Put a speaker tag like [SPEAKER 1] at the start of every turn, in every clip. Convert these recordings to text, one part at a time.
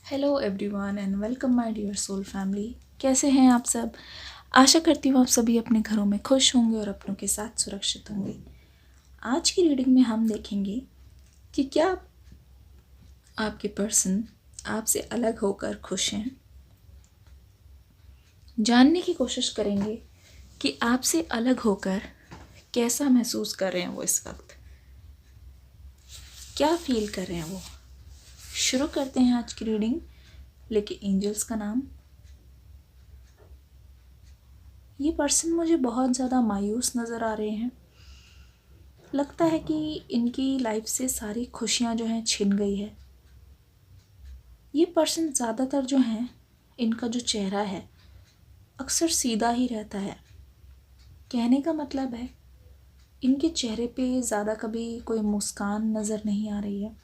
[SPEAKER 1] Hello everyone and welcome my dear soul family. कैसे हैं आप सब? आशा करती हूँ आप सभी अपने घरों में खुश होंगे और अपनों के साथ सुरक्षित होंगे। आज की रीडिंग में हम देखेंगे कि क्या आपके पर्सन आपसे अलग होकर खुश हैं। जानने की कोशिश करेंगे कि आपसे अलग होकर कैसा महसूस कर रहे हैं वो इस वक्त, क्या फील कर रहे हैं वो। शुरू करते हैं आज की रीडिंग। लेके एंजल्स का नाम। ये पर्सन मुझे बहुत ज़्यादा मायूस नज़र आ रहे हैं। लगता है कि इनकी लाइफ से सारी खुशियाँ जो हैं छिन गई है। ये पर्सन ज़्यादातर जो हैं, इनका जो चेहरा है अक्सर सीधा ही रहता है। कहने का मतलब है इनके चेहरे पे ज़्यादा कभी कोई मुस्कान नज़र नहीं आ रही है।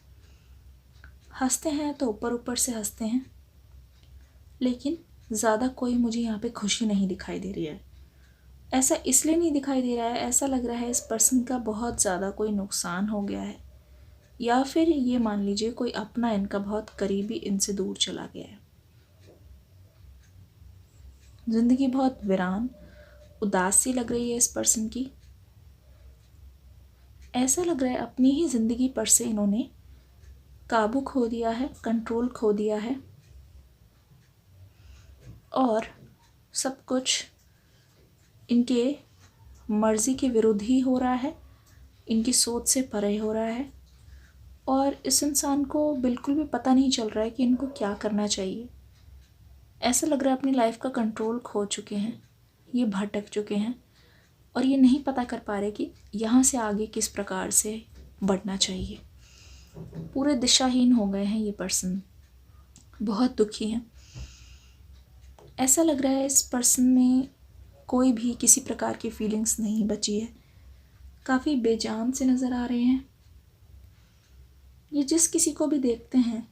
[SPEAKER 1] हंसते हैं तो ऊपर ऊपर से हंसते हैं, लेकिन ज़्यादा कोई मुझे यहाँ पे खुशी नहीं दिखाई दे रही है। ऐसा इसलिए नहीं दिखाई दे रहा है, ऐसा लग रहा है इस पर्सन का बहुत ज़्यादा कोई नुकसान हो गया है, या फिर ये मान लीजिए कोई अपना इनका बहुत करीबी इनसे दूर चला गया है। ज़िंदगी बहुत वीरान उदास सी लग रही है इस पर्सन की। ऐसा लग रहा है अपनी ही ज़िंदगी पर से इन्होंने काबू खो दिया है, कंट्रोल खो दिया है, और सब कुछ इनके मर्ज़ी के विरुद्ध ही हो रहा है, इनकी सोच से परे हो रहा है। और इस इंसान को बिल्कुल भी पता नहीं चल रहा है कि इनको क्या करना चाहिए। ऐसा लग रहा है अपनी लाइफ का कंट्रोल खो चुके हैं, ये भटक चुके हैं और ये नहीं पता कर पा रहे कि यहाँ से आगे किस प्रकार से बढ़ना चाहिए। पूरे दिशाहीन हो गए हैं ये पर्सन, बहुत दुखी हैं। ऐसा लग रहा है इस पर्सन में कोई भी किसी प्रकार की फीलिंग्स नहीं बची है, काफ़ी बेजान से नज़र आ रहे हैं। ये जिस किसी को भी देखते हैं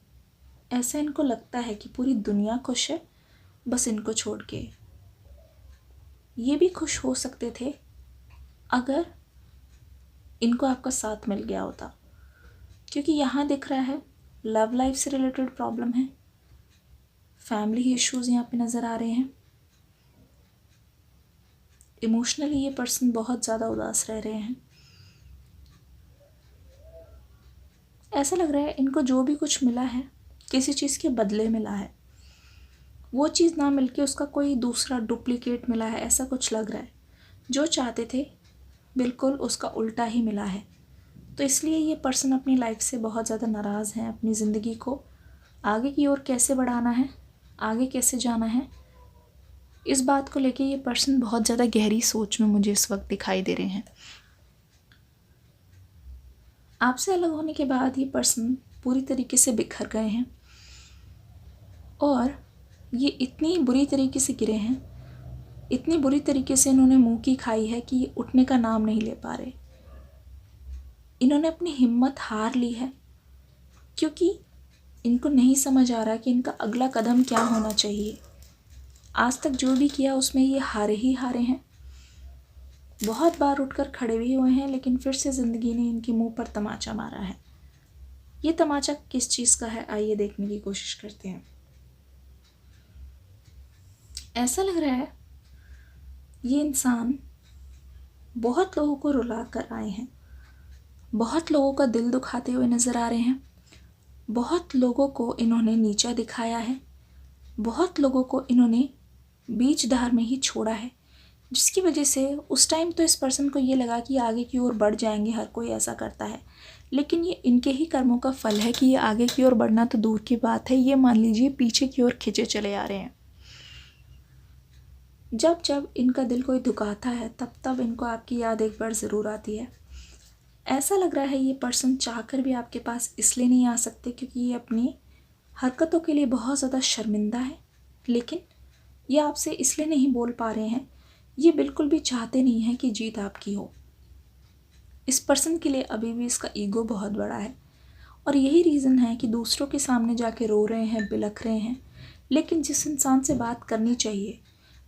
[SPEAKER 1] ऐसा इनको लगता है कि पूरी दुनिया खुश है बस इनको छोड़ के। ये भी खुश हो सकते थे अगर इनको आपका साथ मिल गया होता, क्योंकि यहाँ दिख रहा है लव लाइफ से रिलेटेड प्रॉब्लम है, फैमिली इश्यूज यहाँ पे नज़र आ रहे हैं। इमोशनली ये पर्सन बहुत ज़्यादा उदास रह रहे हैं। ऐसा लग रहा है इनको जो भी कुछ मिला है किसी चीज़ के बदले मिला है, वो चीज़ ना मिलके उसका कोई दूसरा डुप्लीकेट मिला है, ऐसा कुछ लग रहा है। जो चाहते थे बिल्कुल उसका उल्टा ही मिला है। तो इसलिए ये पर्सन अपनी लाइफ से बहुत ज़्यादा नाराज़ हैं। अपनी ज़िंदगी को आगे की ओर कैसे बढ़ाना है, आगे कैसे जाना है, इस बात को लेके ये पर्सन बहुत ज़्यादा गहरी सोच में मुझे इस वक्त दिखाई दे रहे हैं। आपसे अलग होने के बाद ये पर्सन पूरी तरीके से बिखर गए हैं और ये इतनी बुरी तरीके से गिरे हैं, इतनी बुरी तरीके से इन्होंने मुंह की खाई है कि ये उठने का नाम नहीं ले पा रहे। इन्होंने अपनी हिम्मत हार ली है, क्योंकि इनको नहीं समझ आ रहा कि इनका अगला कदम क्या होना चाहिए। आज तक जो भी किया उसमें ये हारे ही हारे हैं। बहुत बार उठकर खड़े भी हुए हैं, लेकिन फिर से ज़िंदगी ने इनके मुंह पर तमाचा मारा है। ये तमाचा किस चीज़ का है, आइए देखने की कोशिश करते हैं। ऐसा लग रहा है ये इंसान बहुत लोगों को रुला कर आए हैं, बहुत लोगों का दिल दुखाते हुए नज़र आ रहे हैं, बहुत लोगों को इन्होंने नीचा दिखाया है, बहुत लोगों को इन्होंने बीच धार में ही छोड़ा है, जिसकी वजह से उस टाइम तो इस पर्सन को ये लगा कि आगे की ओर बढ़ जाएंगे, हर कोई ऐसा करता है। लेकिन ये इनके ही कर्मों का फल है कि ये आगे की ओर बढ़ना तो दूर की बात है, ये मान लीजिए पीछे की ओर खिंचे चले आ रहे हैं। जब जब इनका दिल कोई दुखाता है तब तब इनको आपकी याद एक बार ज़रूर आती है। ऐसा लग रहा है ये पर्सन चाहकर भी आपके पास इसलिए नहीं आ सकते क्योंकि ये अपनी हरकतों के लिए बहुत ज़्यादा शर्मिंदा है, लेकिन ये आपसे इसलिए नहीं बोल पा रहे हैं, ये बिल्कुल भी चाहते नहीं हैं कि जीत आपकी हो। इस पर्सन के लिए अभी भी इसका ईगो बहुत बड़ा है और यही रीज़न है कि दूसरों के सामने जाके रो रहे हैं, बिलख रहे हैं। लेकिन जिस इंसान से बात करनी चाहिए,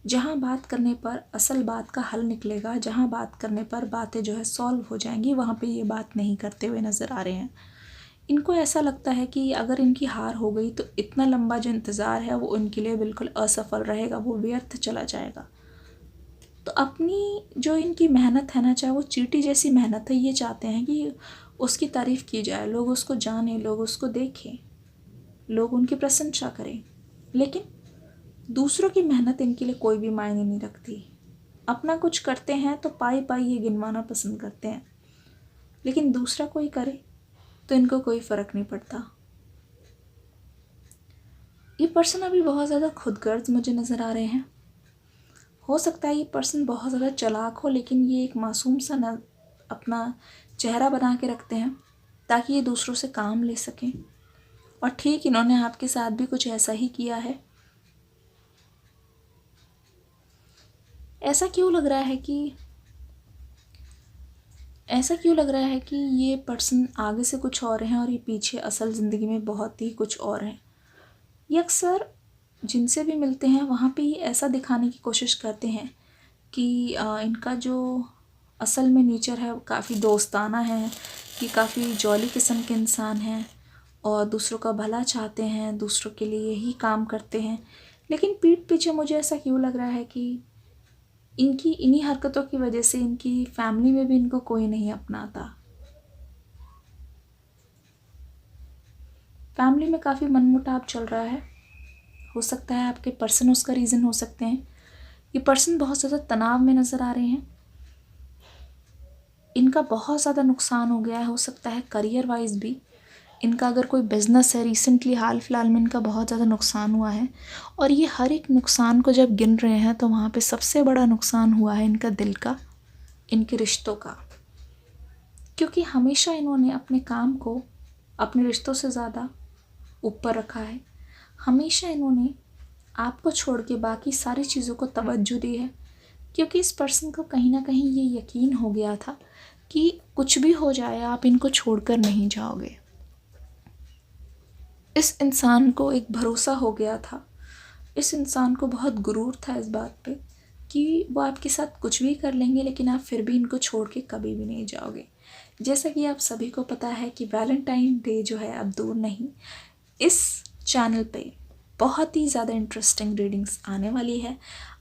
[SPEAKER 1] जहाँ बात करने पर असल बात का हल निकलेगा, जहाँ बात करने पर बातें जो है सॉल्व हो जाएंगी, वहाँ पे ये बात नहीं करते हुए नज़र आ रहे हैं। इनको ऐसा लगता है कि अगर इनकी हार हो गई तो इतना लंबा जो इंतज़ार है वो उनके लिए बिल्कुल असफल रहेगा, वो व्यर्थ चला जाएगा। तो अपनी जो इनकी मेहनत है ना, चाहे वो चींटी जैसी मेहनत है, ये चाहते हैं कि उसकी तारीफ़ की जाए, लोग उसको जानें, लोग उसको देखें, लोग उनकी प्रशंसा करें। लेकिन दूसरों की मेहनत इनके लिए कोई भी मायने नहीं रखती। अपना कुछ करते हैं तो पाई पाई ये गिनवाना पसंद करते हैं, लेकिन दूसरा कोई करे तो इनको कोई फ़र्क नहीं पड़ता। ये पर्सन अभी बहुत ज़्यादा खुदगर्ज मुझे नज़र आ रहे हैं। हो सकता है ये पर्सन बहुत ज़्यादा चालाक हो, लेकिन ये एक मासूम सा न अपना चेहरा बना के रखते हैं ताकि ये दूसरों से काम ले सकें। और ठीक इन्होंने आपके साथ भी कुछ ऐसा ही किया है। ऐसा क्यों लग रहा है कि ये पर्सन आगे से कुछ और हैं और ये पीछे असल ज़िंदगी में बहुत ही कुछ और हैं। ये अक्सर जिनसे भी मिलते हैं वहाँ पे ये ऐसा दिखाने की कोशिश करते हैं कि इनका जो असल में नेचर है काफ़ी दोस्ताना है, कि काफ़ी जॉली किस्म के इंसान हैं और दूसरों का भला चाहते हैं, दूसरों के लिए ही काम करते हैं। लेकिन पीठ पीछे मुझे ऐसा क्यों लग रहा है कि इनकी इन्हीं हरकतों की वजह से इनकी फैमिली में भी इनको कोई नहीं अपनाता। फैमिली में काफ़ी मनमुटाव चल रहा है। हो सकता है आपके पर्सन उसका रीज़न हो सकते हैं। ये पर्सन बहुत ज़्यादा तनाव में नज़र आ रहे हैं। इनका बहुत ज़्यादा नुकसान हो गया है, हो सकता है करियर वाइज भी। इनका अगर कोई बिज़नेस है, रिसेंटली हाल फिलहाल में इनका बहुत ज़्यादा नुकसान हुआ है, और ये हर एक नुकसान को जब गिन रहे हैं तो वहाँ पे सबसे बड़ा नुकसान हुआ है इनका दिल का, इनके रिश्तों का। क्योंकि हमेशा इन्होंने अपने काम को अपने रिश्तों से ज़्यादा ऊपर रखा है। हमेशा इन्होंने आपको छोड़ के बाकी सारी चीज़ों को तवज्जो दी है, क्योंकि इस पर्सन को कहीं ना कहीं ये यकीन हो गया था कि कुछ भी हो जाए आप इनको छोड़कर नहीं जाओगे। इस इंसान को एक भरोसा हो गया था, इस इंसान को बहुत गुरूर था इस बात पे कि वो आपके साथ कुछ भी कर लेंगे लेकिन आप फिर भी इनको छोड़ के कभी भी नहीं जाओगे। जैसा कि आप सभी को पता है कि वैलेंटाइन डे जो है अब दूर नहीं। इस चैनल पे बहुत ही ज़्यादा इंटरेस्टिंग रीडिंग्स आने वाली है।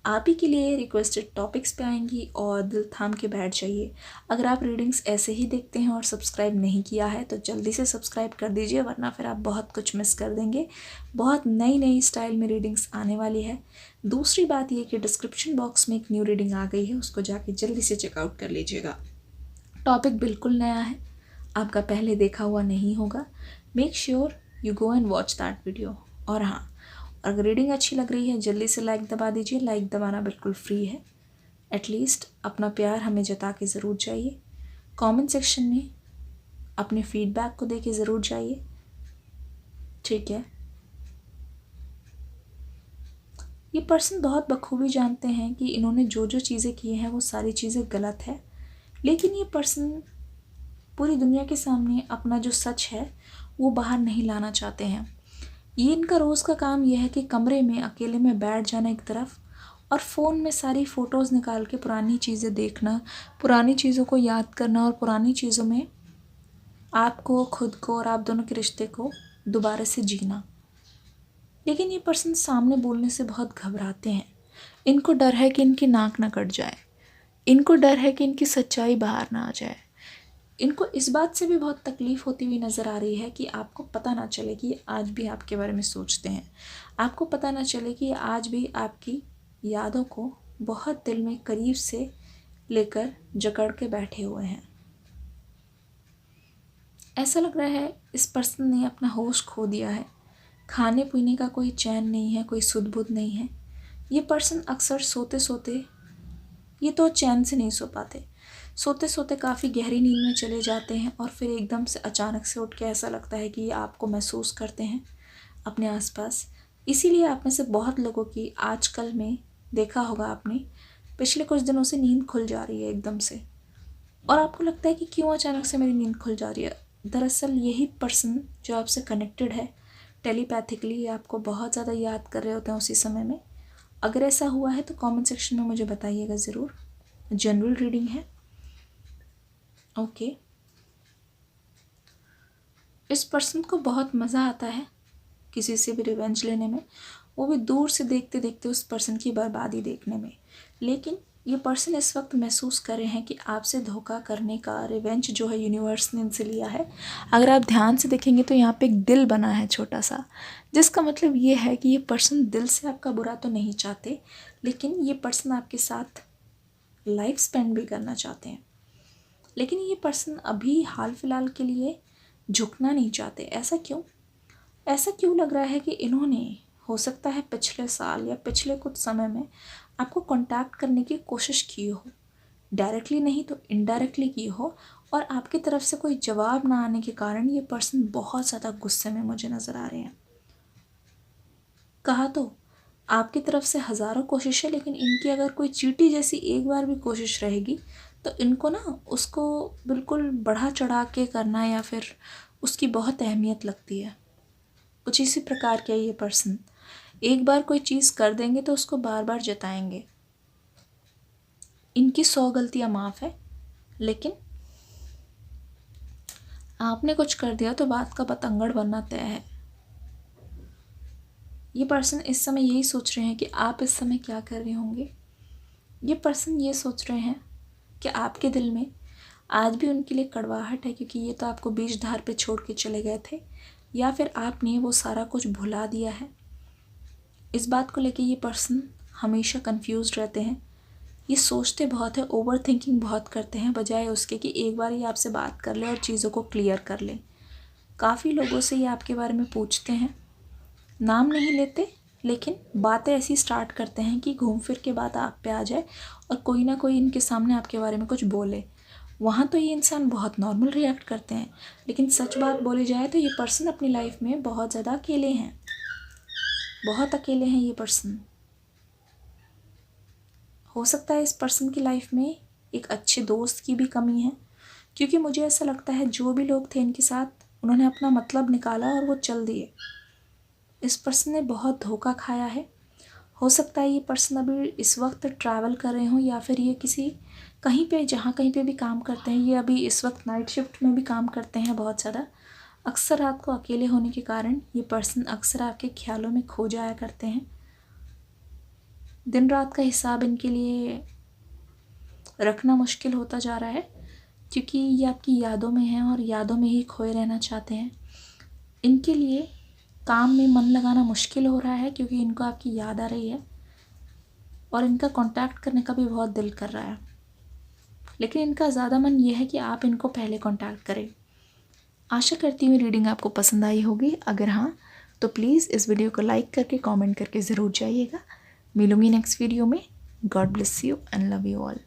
[SPEAKER 1] आप ही के लिए रिक्वेस्टेड टॉपिक्स पे आएंगी और दिल थाम के बैठ जाइए। अगर आप रीडिंग्स ऐसे ही देखते हैं और सब्सक्राइब नहीं किया है तो जल्दी से सब्सक्राइब कर दीजिए, वरना फिर आप बहुत कुछ मिस कर देंगे। बहुत नई नई स्टाइल में रीडिंग्स आने वाली है। दूसरी बात ये कि डिस्क्रिप्शन बॉक्स में एक न्यू रीडिंग आ गई है, उसको जाके जल्दी से चेकआउट कर लीजिएगा। टॉपिक बिल्कुल नया है, आपका पहले देखा हुआ नहीं होगा। Make sure you go and watch that video. और हाँ, अगर रीडिंग अच्छी लग रही है जल्दी से लाइक दबा दीजिए। लाइक दबाना बिल्कुल फ्री है। एटलीस्ट अपना प्यार हमें जता के ज़रूर जाइए। कमेंट सेक्शन में अपने फीडबैक को दे के ज़रूर जाइए, ठीक है। ये पर्सन बहुत बखूबी जानते हैं कि इन्होंने जो जो चीज़ें की हैं वो सारी चीज़ें गलत है, लेकिन ये पर्सन पूरी दुनिया के सामने अपना जो सच है वो बाहर नहीं लाना चाहते हैं। ये इनका रोज़ का काम यह है कि कमरे में अकेले में बैठ जाना एक तरफ, और फ़ोन में सारी फ़ोटोज़ निकाल के पुरानी चीज़ें देखना, पुरानी चीज़ों को याद करना और पुरानी चीज़ों में आपको, खुद को और आप दोनों के रिश्ते को दोबारा से जीना। लेकिन ये पर्सन सामने बोलने से बहुत घबराते हैं। इनको डर है कि इनकी नाक ना कट जाए, इनको डर है कि इनकी सच्चाई बाहर ना आ जाए। इनको इस बात से भी बहुत तकलीफ़ होती हुई नज़र आ रही है कि आपको पता ना चले कि आज भी आपके बारे में सोचते हैं, आपको पता ना चले कि आज भी आपकी यादों को बहुत दिल में करीब से लेकर जकड़ के बैठे हुए हैं। ऐसा लग रहा है इस पर्सन ने अपना होश खो दिया है। खाने पीने का कोई चैन नहीं है, कोई सुध बुध नहीं है। ये पर्सन अक्सर सोते सोते, ये तो चैन से नहीं सो पाते, सोते सोते काफ़ी गहरी नींद में चले जाते हैं और फिर एकदम से अचानक से उठ के ऐसा लगता है कि ये आपको महसूस करते हैं अपने आसपास। इसीलिए आप में से बहुत लोगों की आजकल में देखा होगा आपने, पिछले कुछ दिनों से नींद खुल जा रही है एकदम से, और आपको लगता है कि क्यों अचानक से मेरी नींद खुल जा रही है। दरअसल यही पर्सन जो आपसे कनेक्टेड है टेलीपैथिकली, आपको बहुत ज़्यादा याद कर रहे होते हैं उसी समय में। अगर ऐसा हुआ है तो कमेंट सेक्शन में मुझे बताइएगा ज़रूर। जनरल रीडिंग है, ओके। इस पर्सन को बहुत मज़ा आता है किसी से भी रिवेंज लेने में, वो भी दूर से देखते देखते उस पर्सन की बर्बादी देखने में। लेकिन ये पर्सन इस वक्त महसूस कर रहे हैं कि आपसे धोखा करने का रिवेंज जो है यूनिवर्स ने इनसे लिया है। अगर आप ध्यान से देखेंगे तो यहाँ पे एक दिल बना है छोटा सा, जिसका मतलब ये है कि ये पर्सन दिल से आपका बुरा तो नहीं चाहते, लेकिन ये पर्सन आपके साथ लाइफ स्पेंड भी करना चाहते हैं। लेकिन ये पर्सन अभी हाल फिलहाल के लिए झुकना नहीं चाहते। ऐसा क्यों? ऐसा क्यों लग रहा है कि इन्होंने, हो सकता है पिछले साल या पिछले कुछ समय में आपको कांटेक्ट करने की कोशिश की हो, डायरेक्टली नहीं तो इनडायरेक्टली की हो, और आपकी तरफ से कोई जवाब ना आने के कारण ये पर्सन बहुत ज़्यादा गुस्से में मुझे नज़र आ रहे हैं। कहा तो आपकी तरफ से हज़ारों कोशिशें, लेकिन इनकी अगर कोई चींटी जैसी एक बार भी कोशिश रहेगी तो इनको ना उसको बिल्कुल बढ़ा चढ़ा के करना या फिर उसकी बहुत अहमियत लगती है। कुछ इसी प्रकार के ये पर्सन एक बार कोई चीज़ कर देंगे तो उसको बार बार जताएंगे। इनकी 100 गलतियाँ माफ़ है, लेकिन आपने कुछ कर दिया तो बात का बतंगड़ बनना तय है। ये पर्सन इस समय यही सोच रहे हैं कि आप इस समय क्या कर रहे होंगे। ये पर्सन ये सोच रहे हैं कि आपके दिल में आज भी उनके लिए कड़वाहट है, क्योंकि ये तो आपको बीच धार पे छोड़ के चले गए थे, या फिर आपने वो सारा कुछ भुला दिया है। इस बात को लेके ये पर्सन हमेशा कंफ्यूज रहते हैं। ये सोचते बहुत है, ओवर थिंकिंग बहुत करते हैं, बजाय उसके कि एक बार ये आपसे बात कर ले और चीज़ों को क्लियर कर ले। काफ़ी लोगों से ये आपके बारे में पूछते हैं, नाम नहीं लेते, लेकिन बातें ऐसी स्टार्ट करते हैं कि घूम फिर के बात आप पे आ जाए और कोई ना कोई इनके सामने आपके बारे में कुछ बोले। वहाँ तो ये इंसान बहुत नॉर्मल रिएक्ट करते हैं, लेकिन सच बात बोली जाए तो ये पर्सन अपनी लाइफ में बहुत ज़्यादा अकेले हैं, बहुत अकेले हैं ये पर्सन। हो सकता है इस पर्सन की लाइफ में एक अच्छे दोस्त की भी कमी है, क्योंकि मुझे ऐसा लगता है जो भी लोग थे इनके साथ उन्होंने अपना मतलब निकाला और वो चल दिए। इस पर्सन ने बहुत धोखा खाया है। हो सकता है ये पर्सन अभी इस वक्त ट्रैवल कर रहे हों, या फिर ये किसी कहीं पे जहाँ कहीं पे भी काम करते हैं, ये अभी इस वक्त नाइट शिफ्ट में भी काम करते हैं बहुत ज़्यादा। अक्सर रात को अकेले होने के कारण ये पर्सन अक्सर आपके ख्यालों में खो जाया करते हैं। दिन रात का हिसाब इनके लिए रखना मुश्किल होता जा रहा है, क्योंकि ये आपकी यादों में हैं और यादों में ही खोए रहना चाहते हैं। इनके लिए काम में मन लगाना मुश्किल हो रहा है, क्योंकि इनको आपकी याद आ रही है और इनका कांटेक्ट करने का भी बहुत दिल कर रहा है, लेकिन इनका ज़्यादा मन ये है कि आप इनको पहले कांटेक्ट करें। आशा करती हूँ रीडिंग आपको पसंद आई होगी। अगर हाँ तो प्लीज़ इस वीडियो को लाइक करके कमेंट करके ज़रूर जाइएगा। मिलूँगी नेक्स्ट वीडियो में। God bless you and love you all.